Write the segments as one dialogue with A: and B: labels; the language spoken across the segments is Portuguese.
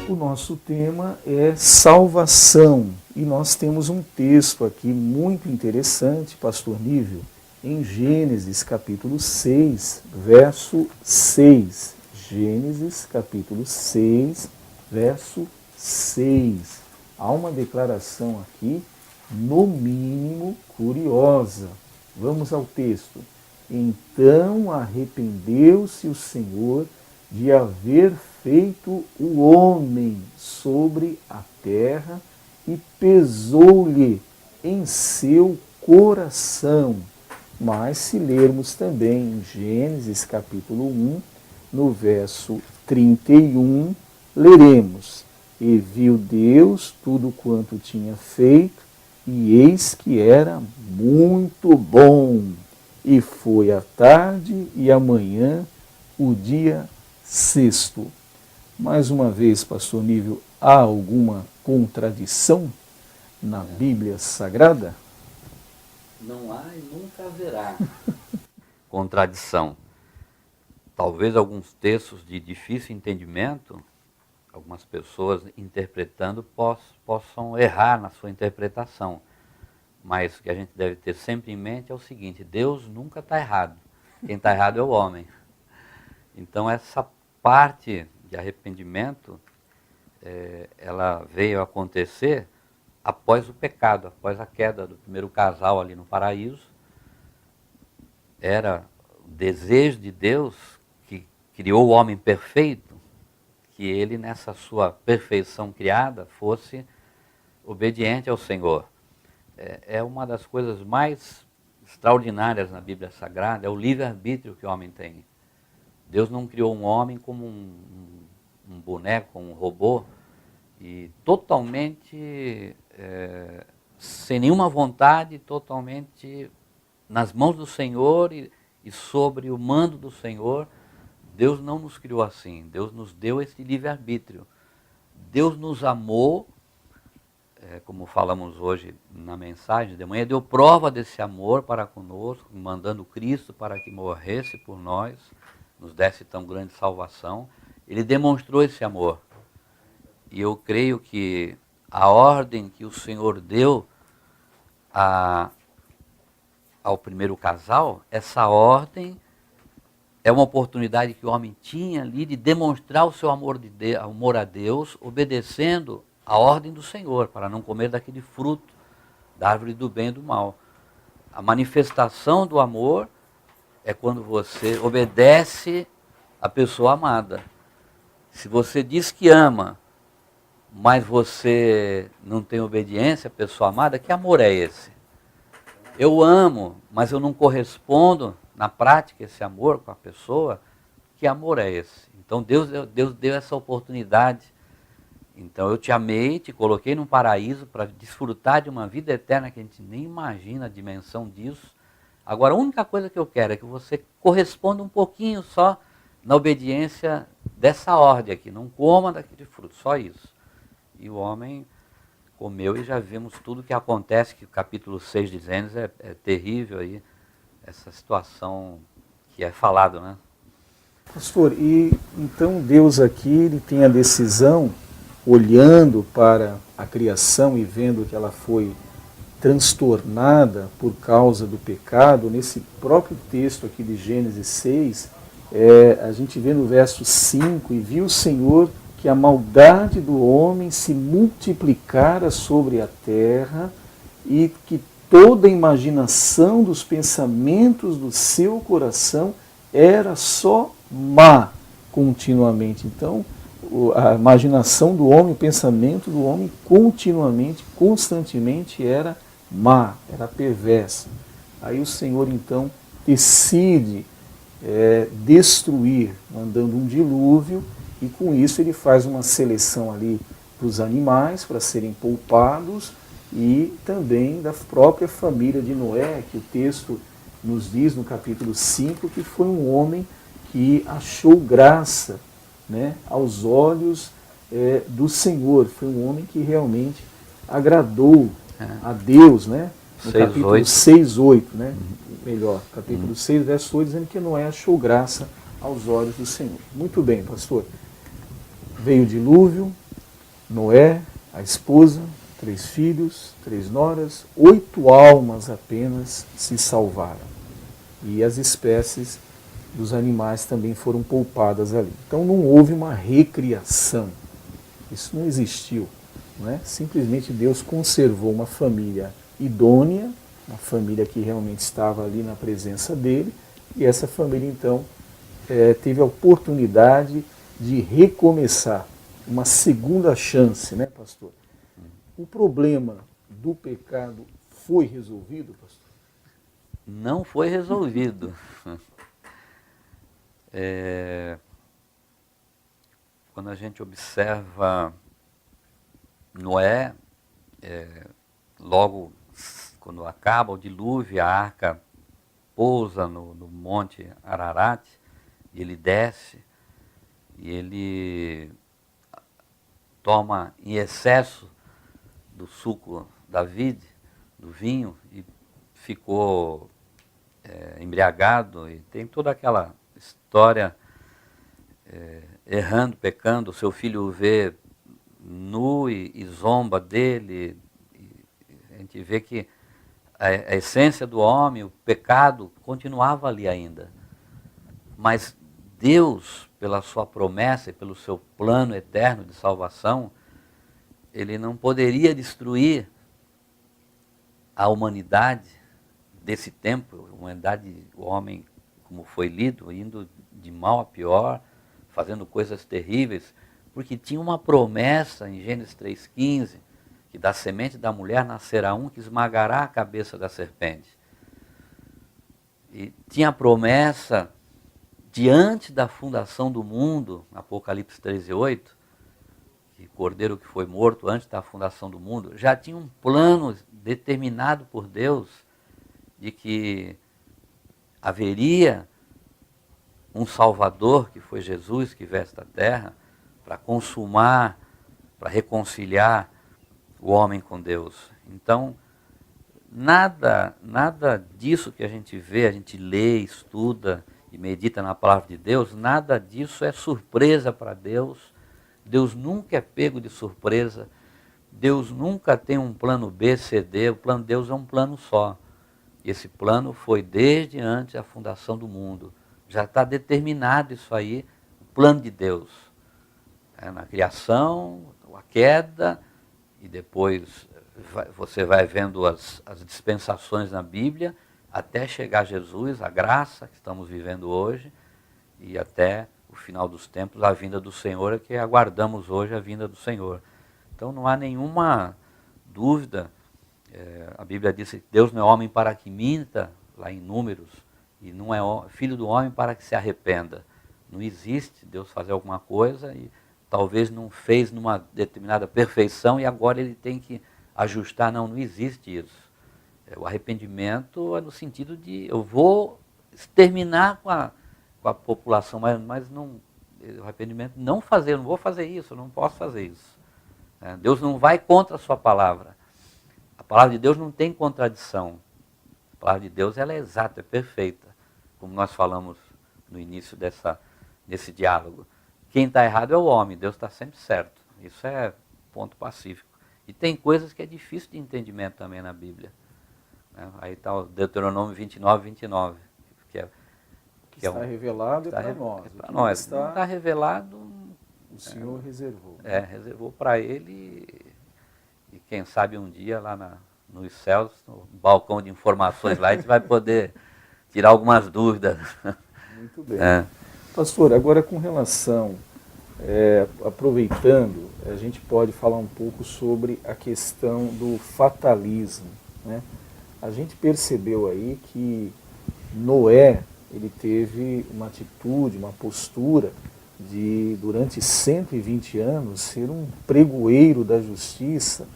A: O nosso tema é salvação e nós temos um texto aqui muito interessante, pastor Nível, em Gênesis capítulo 6, verso 6. Gênesis capítulo 6, verso 6. Há uma declaração aqui, no mínimo, curiosa. Vamos ao texto. Então arrependeu-se o Senhor de haver feito o homem sobre a terra e pesou-lhe em seu coração. Mas se lermos também em Gênesis capítulo 1, no verso 31, leremos: E viu Deus tudo quanto tinha feito, e eis que era muito bom. E foi a tarde e a manhã, o dia sexto. Mais uma vez, pastor Nível, há alguma contradição na Bíblia Sagrada?
B: Não há e nunca haverá contradição. Talvez alguns textos de difícil entendimento, algumas pessoas interpretando possam errar na sua interpretação. Mas o que a gente deve ter sempre em mente é o seguinte: Deus nunca está errado. Quem está errado é o homem. Então essa parte de arrependimento, ela veio acontecer após o pecado, após a queda do primeiro casal ali no paraíso. Era o desejo de Deus, que criou o homem perfeito, que ele, nessa sua perfeição criada, fosse obediente ao Senhor. É uma das coisas mais extraordinárias na Bíblia Sagrada, é o livre-arbítrio que o homem tem. Deus não criou um homem como um boneco, um robô, e totalmente sem nenhuma vontade, totalmente nas mãos do Senhor e sobre o mando do Senhor. Deus não nos criou assim. Deus nos deu esse livre-arbítrio. Deus nos amou, como falamos hoje na mensagem de manhã, deu prova desse amor para conosco, mandando Cristo para que morresse por nós, nos desse tão grande salvação. Ele demonstrou esse amor. E eu creio que a ordem que o Senhor deu ao primeiro casal, essa ordem é uma oportunidade que o homem tinha ali de demonstrar o seu amor a Deus, obedecendo a ordem do Senhor, para não comer daquele fruto, da árvore do bem e do mal. A manifestação do amor é quando você obedece a pessoa amada. Se você diz que ama, mas você não tem obediência à pessoa amada, que amor é esse? Eu amo, mas eu não correspondo na prática esse amor com a pessoa, que amor é esse? Então Deus deu essa oportunidade. Então eu te amei, te coloquei num paraíso para desfrutar de uma vida eterna que a gente nem imagina a dimensão disso. Agora a única coisa que eu quero é que você corresponda um pouquinho só na obediência dessa ordem aqui, não coma daquele fruto, só isso. E o homem comeu e já vimos tudo que acontece, que o capítulo 6 de Gênesis é terrível aí, essa situação que é falado, né?
A: Pastor, e então Deus aqui ele tem a decisão, olhando para a criação e vendo que ela foi transtornada por causa do pecado. Nesse próprio texto aqui de Gênesis 6, a gente vê no verso 5, e viu o Senhor que a maldade do homem se multiplicara sobre a terra e que toda a imaginação dos pensamentos do seu coração era só má continuamente. Então, a imaginação do homem, o pensamento do homem continuamente, constantemente era má, era perversa. Aí o Senhor então decide destruir, mandando um dilúvio, e com isso ele faz uma seleção ali para os animais, para serem poupados, e também da própria família de Noé, que o texto nos diz no capítulo 5, que foi um homem que achou graça, né, aos olhos do Senhor. Foi um homem que realmente agradou a Deus, né? No capítulo 6, 8, né? Melhor, capítulo 6, verso 8, dizendo que Noé achou graça aos olhos do Senhor. Muito bem, pastor. Veio o dilúvio, Noé, a esposa, 3 filhos, 3 noras, 8 almas apenas se salvaram. E as espécies dos animais também foram poupadas ali. Então não houve uma recriação. Isso não existiu. Não é? Simplesmente Deus conservou uma família idônea, uma família que realmente estava ali na presença dele, e essa família então teve a oportunidade de recomeçar, uma segunda chance, né, pastor? O problema do pecado foi resolvido, pastor?
B: Não foi resolvido. Quando a gente observa Noé, logo quando acaba o dilúvio, a arca pousa no monte Ararat, e ele desce, e ele toma em excesso do suco da vide, do vinho, e ficou embriagado, e tem toda aquela história, errando, pecando, seu filho o vê nu e zomba dele. A gente vê que a essência do homem, o pecado, continuava ali ainda. Mas Deus, pela sua promessa e pelo seu plano eterno de salvação, ele não poderia destruir a humanidade desse tempo, a humanidade, o homem, como foi lido, indo de mal a pior, fazendo coisas terríveis, porque tinha uma promessa em Gênesis 3,15, que da semente da mulher nascerá um que esmagará a cabeça da serpente. E tinha a promessa, diante da fundação do mundo, Apocalipse 13,8, que Cordeiro que foi morto antes da fundação do mundo, já tinha um plano determinado por Deus de que haveria um Salvador, que foi Jesus, que veio a esta terra, para consumar, para reconciliar o homem com Deus. Então, nada disso que a gente vê, a gente lê, estuda e medita na palavra de Deus, nada disso é surpresa para Deus. Deus nunca é pego de surpresa. Deus nunca tem um plano B, C, D. O plano de Deus é um plano só. Esse plano foi desde antes da fundação do mundo. Já está determinado isso aí, o plano de Deus. Na criação, a queda, e depois você vai vendo as dispensações na Bíblia, até chegar a Jesus, a graça que estamos vivendo hoje, e até o final dos tempos, a vinda do Senhor, que aguardamos hoje a vinda do Senhor. Então não há nenhuma dúvida, a Bíblia diz que Deus não é homem para que minta, lá em Números, e não é filho do homem para que se arrependa. Não existe Deus fazer alguma coisa e talvez não fez numa determinada perfeição e agora ele tem que ajustar. Não existe isso. O arrependimento é no sentido de eu vou exterminar com a população, mas não, o arrependimento não fazer, eu não vou fazer isso, eu não posso fazer isso. Deus não vai contra a sua palavra. A palavra de Deus não tem contradição. A palavra de Deus ela é exata, é perfeita, como nós falamos no início desse diálogo. Quem está errado é o homem, Deus está sempre certo. Isso é ponto pacífico. E tem coisas que é difícil de entendimento também na Bíblia. Aí está o Deuteronômio 29, que
A: está revelado para nós.
B: É para nós. Não está revelado,
A: o Senhor reservou.
B: Reservou para ele, e quem sabe um dia lá nos céus, no balcão de informações lá, a gente vai poder tirar algumas dúvidas.
A: Muito bem. Pastor, agora com relação, aproveitando, a gente pode falar um pouco sobre a questão do fatalismo, né? A gente percebeu aí que Noé, ele teve uma atitude, uma postura de, durante 120 anos, ser um pregoeiro da justiça,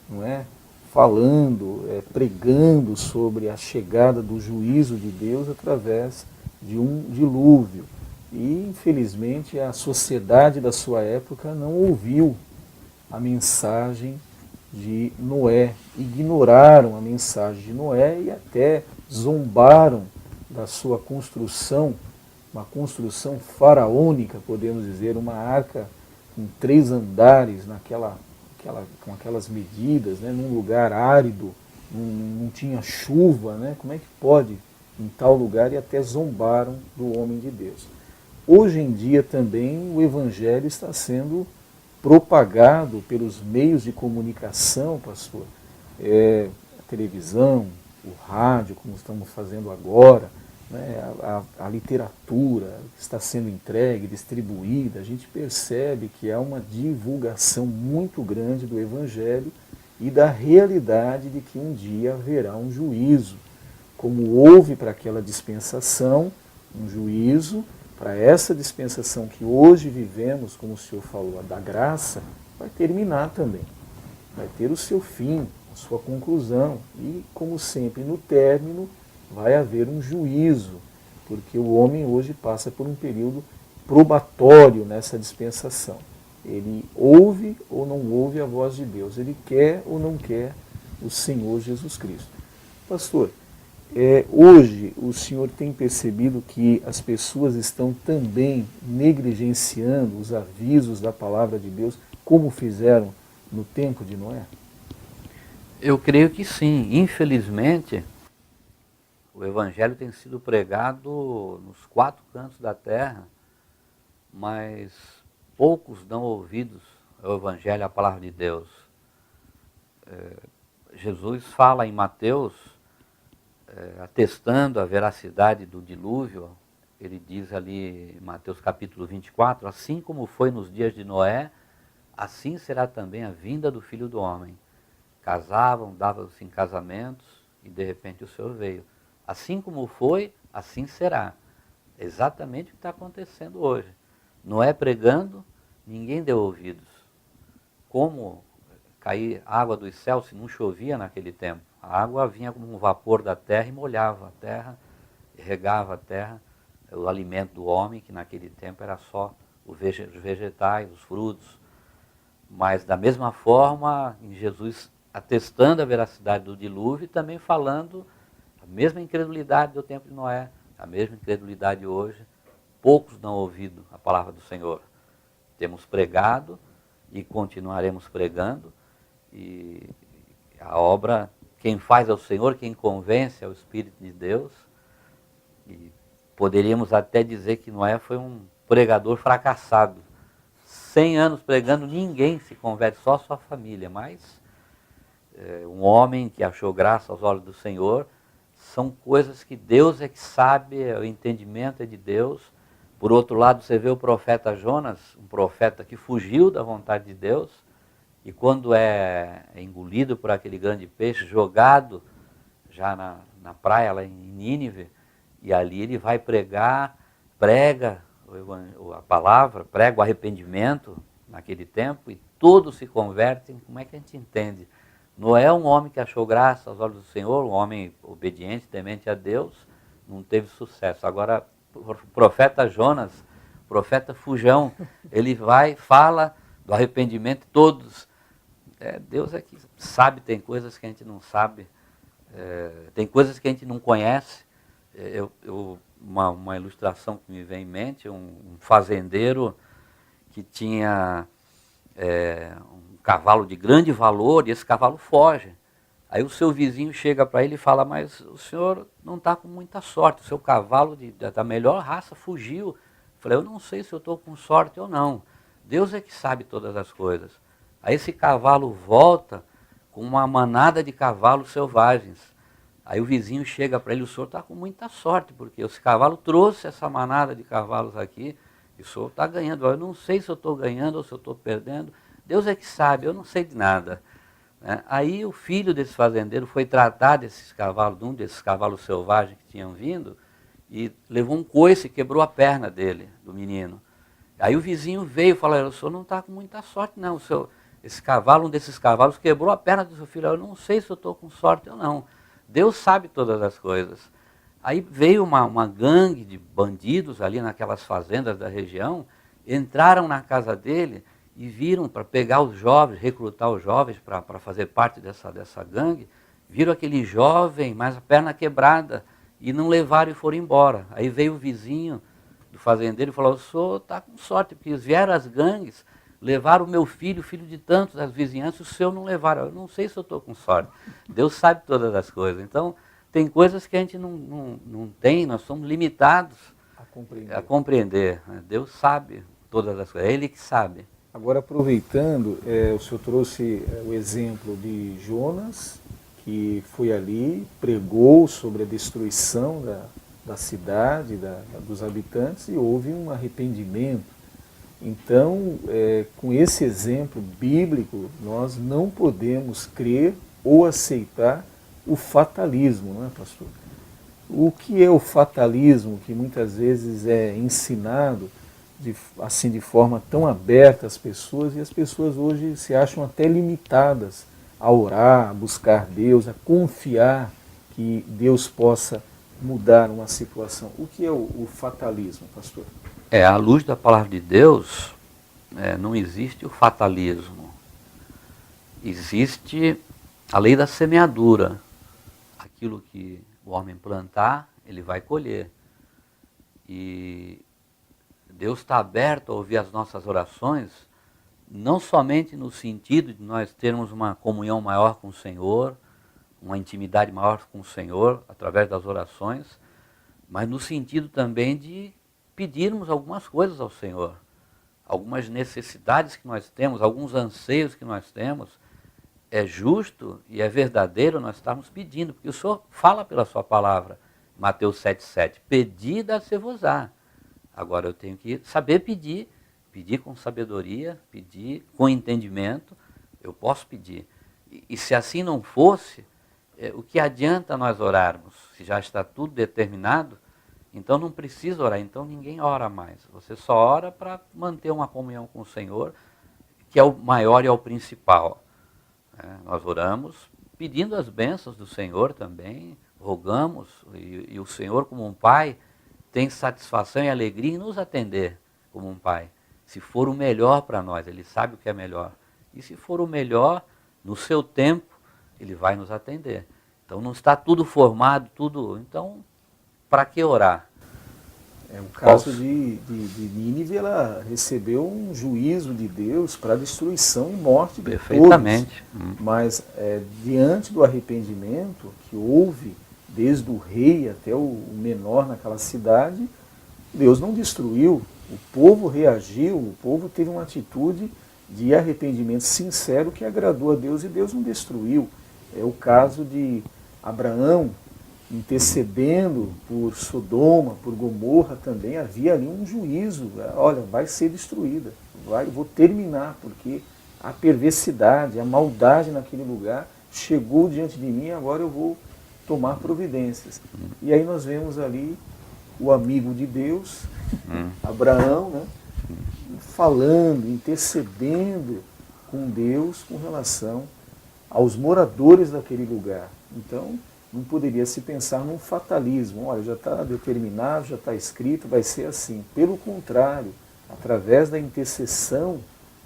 A: não é? Falando, pregando sobre a chegada do juízo de Deus através de um dilúvio. E, infelizmente, a sociedade da sua época não ouviu a mensagem de Noé, ignoraram a mensagem de Noé e até zombaram da sua construção, uma construção faraônica, podemos dizer, uma arca com 3 andares com aquelas medidas, né, num lugar árido, não tinha chuva, né, como é que pode em tal lugar? E até zombaram do homem de Deus. Hoje em dia também o Evangelho está sendo propagado pelos meios de comunicação, pastor, a televisão, o rádio, como estamos fazendo agora, né, a literatura está sendo entregue, distribuída. A gente percebe que há uma divulgação muito grande do Evangelho e da realidade de que um dia haverá um juízo. Como houve para aquela dispensação um juízo, para essa dispensação que hoje vivemos, como o senhor falou, a da graça, vai terminar também. Vai ter o seu fim, a sua conclusão. E, como sempre, no término, vai haver um juízo, porque o homem hoje passa por um período probatório nessa dispensação. Ele ouve ou não ouve a voz de Deus, ele quer ou não quer o Senhor Jesus Cristo. Pastor, hoje o senhor tem percebido que as pessoas estão também negligenciando os avisos da palavra de Deus, como fizeram no tempo de Noé?
B: Eu creio que sim. Infelizmente, o Evangelho tem sido pregado nos 4 cantos da terra, mas poucos dão ouvidos ao Evangelho, à palavra de Deus. Jesus fala em Mateus, atestando a veracidade do dilúvio. Ele diz ali em Mateus capítulo 24, assim como foi nos dias de Noé, assim será também a vinda do Filho do Homem. Casavam, davam-se em casamentos, e de repente o Senhor veio. Assim como foi, assim será. Exatamente o que está acontecendo hoje. Noé pregando, ninguém deu ouvidos. Como cair água dos céus se não chovia naquele tempo? A água vinha como um vapor da terra e molhava a terra, regava a terra, o alimento do homem, que naquele tempo era só os vegetais, os frutos. Mas da mesma forma, em Jesus atestando a veracidade do dilúvio e também falando a mesma incredulidade do tempo de Noé, a mesma incredulidade hoje. Poucos dão ouvido à palavra do Senhor. Temos pregado e continuaremos pregando, e a obra, quem faz é o Senhor, quem convence é o Espírito de Deus. E poderíamos até dizer que Noé foi um pregador fracassado. 100 anos pregando, ninguém se converte, só sua família. Mas um homem que achou graça aos olhos do Senhor, são coisas que Deus é que sabe, o entendimento é de Deus. Por outro lado, você vê o profeta Jonas, um profeta que fugiu da vontade de Deus, e quando é engolido por aquele grande peixe, jogado já na praia, lá em Nínive, e ali ele vai prega a palavra, prega o arrependimento naquele tempo, e todos se convertem. Como é que a gente entende? Noé é um homem que achou graça aos olhos do Senhor, um homem obediente, temente a Deus, não teve sucesso. Agora, o profeta Jonas, profeta fujão, ele vai, fala do arrependimento, todos. Deus é que sabe, tem coisas que a gente não sabe, tem coisas que a gente não conhece. Uma ilustração que me vem em mente, um fazendeiro que tinha um cavalo de grande valor, e esse cavalo foge. Aí o seu vizinho chega para ele e fala, mas o senhor não está com muita sorte, o seu cavalo da melhor raça fugiu. Eu falei, eu não sei se eu estou com sorte ou não, Deus é que sabe todas as coisas. Aí esse cavalo volta com uma manada de cavalos selvagens. Aí o vizinho chega para ele, o senhor está com muita sorte, porque esse cavalo trouxe essa manada de cavalos aqui, e o senhor está ganhando. Eu não sei se eu estou ganhando ou se eu estou perdendo, Deus é que sabe, eu não sei de nada. Aí o filho desse fazendeiro foi tratar desses cavalos, de um desses cavalos selvagens que tinham vindo, e levou um coice e quebrou a perna dele, do menino. Aí o vizinho veio e falou, o senhor não está com muita sorte não, um desses cavalos quebrou a perna do seu filho. Eu não sei se eu estou com sorte ou não, Deus sabe todas as coisas. Aí veio uma gangue de bandidos ali naquelas fazendas da região, entraram na casa dele e viram, para pegar os jovens, recrutar os jovens para fazer parte dessa gangue, viram aquele jovem, mas a perna quebrada, e não levaram e foram embora. Aí veio o vizinho do fazendeiro e falou, o senhor está com sorte, porque vieram as gangues, levaram o meu filho, filho de tantos, das vizinhanças, o seu não levaram. Eu não sei se eu estou com sorte. Deus sabe todas as coisas. Então, tem coisas que a gente não tem, nós somos limitados a compreender. Deus sabe todas as coisas, é Ele que sabe.
A: Agora, aproveitando, o senhor trouxe o exemplo de Jonas, que foi ali, pregou sobre a destruição da cidade, dos habitantes, e houve um arrependimento. Então, com esse exemplo bíblico, nós não podemos crer ou aceitar o fatalismo, não é, pastor? O que é o fatalismo, que muitas vezes é ensinado assim de forma tão aberta às pessoas, e as pessoas hoje se acham até limitadas a orar, a buscar Deus, a confiar que Deus possa mudar uma situação. O que é o fatalismo, pastor?
B: À luz da palavra de Deus, não existe o fatalismo. Existe a lei da semeadura. Aquilo que o homem plantar, ele vai colher. E Deus está aberto a ouvir as nossas orações, não somente no sentido de nós termos uma comunhão maior com o Senhor, uma intimidade maior com o Senhor, através das orações, mas no sentido também de pedirmos algumas coisas ao Senhor, algumas necessidades que nós temos, alguns anseios que nós temos. É justo e é verdadeiro nós estarmos pedindo, porque o Senhor fala pela sua palavra, Mateus 7,7, pedi, dá-se-vos-á. Agora eu tenho que saber pedir com sabedoria, pedir com entendimento, eu posso pedir. E se assim não fosse, o que adianta nós orarmos? Se já está tudo determinado, então não precisa orar, então ninguém ora mais. Você só ora para manter uma comunhão com o Senhor, que é o maior e é o principal. Nós oramos pedindo as bênçãos do Senhor também, rogamos, e o Senhor, como um pai, tem satisfação e alegria em nos atender como um pai. Se for o melhor para nós, Ele sabe o que é melhor. E se for o melhor, no seu tempo, Ele vai nos atender. Então não está tudo formado, então para que orar?
A: O caso de Nínive, ela recebeu um juízo de Deus para destruição e morte de
B: perfeitamente
A: todos. Mas diante do arrependimento que houve, desde o rei até o menor naquela cidade, Deus não destruiu. O povo reagiu, o povo teve uma atitude de arrependimento sincero que agradou a Deus, e Deus não destruiu. É o caso de Abraão intercedendo por Sodoma, por Gomorra também. Havia ali um juízo. Olha, vai ser destruída, vou terminar, porque a perversidade, a maldade naquele lugar chegou diante de mim, agora eu vou tomar providências. E aí nós vemos ali o amigo de Deus, Abraão, né, falando, intercedendo com Deus com relação aos moradores daquele lugar. Então, não poderia se pensar num fatalismo. Olha, já está determinado, já está escrito, vai ser assim. Pelo contrário, através da intercessão,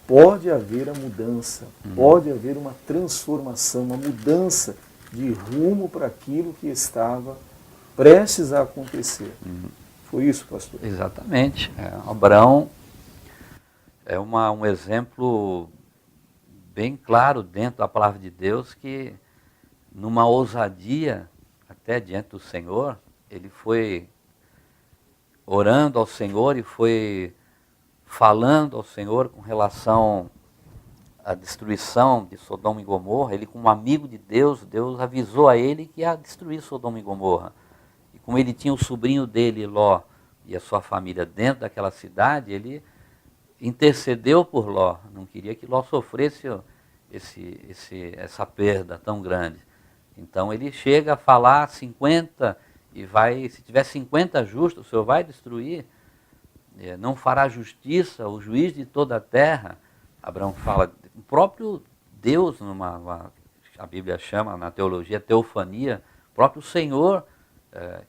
A: pode haver a mudança, pode haver uma transformação, uma mudança de rumo para aquilo que estava prestes a acontecer. Foi isso, pastor?
B: Exatamente. Abraão é um exemplo bem claro dentro da palavra de Deus, que numa ousadia, até diante do Senhor, ele foi orando ao Senhor e foi falando ao Senhor com relação à destruição de Sodoma e Gomorra. Ele, como amigo de Deus, Deus avisou a ele que ia destruir Sodoma e Gomorra. E como ele tinha o sobrinho dele, Ló, e a sua família dentro daquela cidade, ele intercedeu por Ló, não queria que Ló sofresse essa perda tão grande. Então ele chega a falar 50 e vai, se tiver 50 justos, o Senhor vai destruir, não fará justiça o juiz de toda a terra. Abraão fala, o próprio Deus, a Bíblia chama na teologia teofania, o próprio Senhor,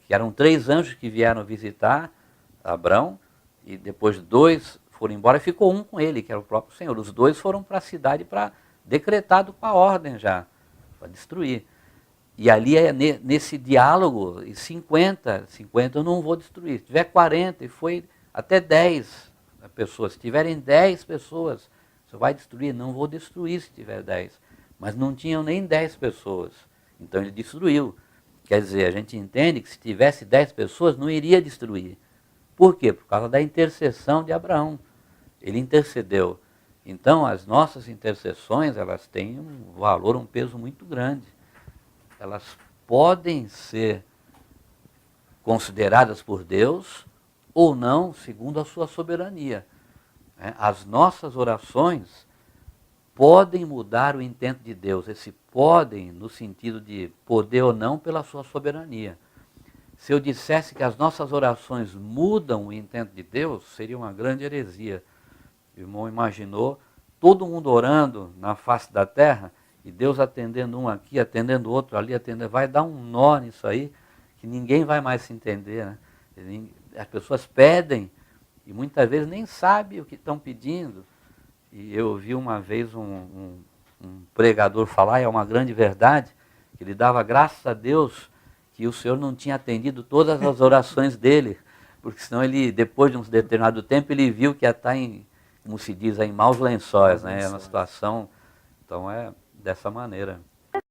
B: que eram 3 anjos que vieram visitar Abraão, e depois 2 foram embora e ficou um com ele, que era o próprio Senhor. Os 2 foram para a cidade decretado com a ordem já, para destruir. E ali nesse diálogo, 50 eu não vou destruir. Se tiver 40, e foi até 10 pessoas, se tiverem 10 pessoas, Você vai destruir? Não vou destruir se tiver 10. Mas não tinham nem 10 pessoas. Então ele destruiu. Quer dizer, a gente entende que se tivesse 10 pessoas, não iria destruir. Por quê? Por causa da intercessão de Abraão. Ele intercedeu. Então, as nossas intercessões, elas têm um valor, um peso muito grande. Elas podem ser consideradas por Deus ou não, segundo a sua soberania. As nossas orações podem mudar o intento de Deus. Esse podem no sentido de poder ou não pela sua soberania. Se eu dissesse que as nossas orações mudam o intento de Deus, seria uma grande heresia. O irmão imaginou todo mundo orando na face da terra e Deus atendendo um aqui, atendendo outro ali, atendendo. Vai dar um nó nisso aí que ninguém vai mais se entender, né? As pessoas pedem e muitas vezes nem sabem o que estão pedindo. E eu ouvi uma vez um pregador falar, e é uma grande verdade, que ele dava graças a Deus que o Senhor não tinha atendido todas as orações dele, porque senão ele, depois de um determinado tempo, ele viu que ia estar em, como se diz, em maus lençóis, né? É uma situação, então é dessa maneira.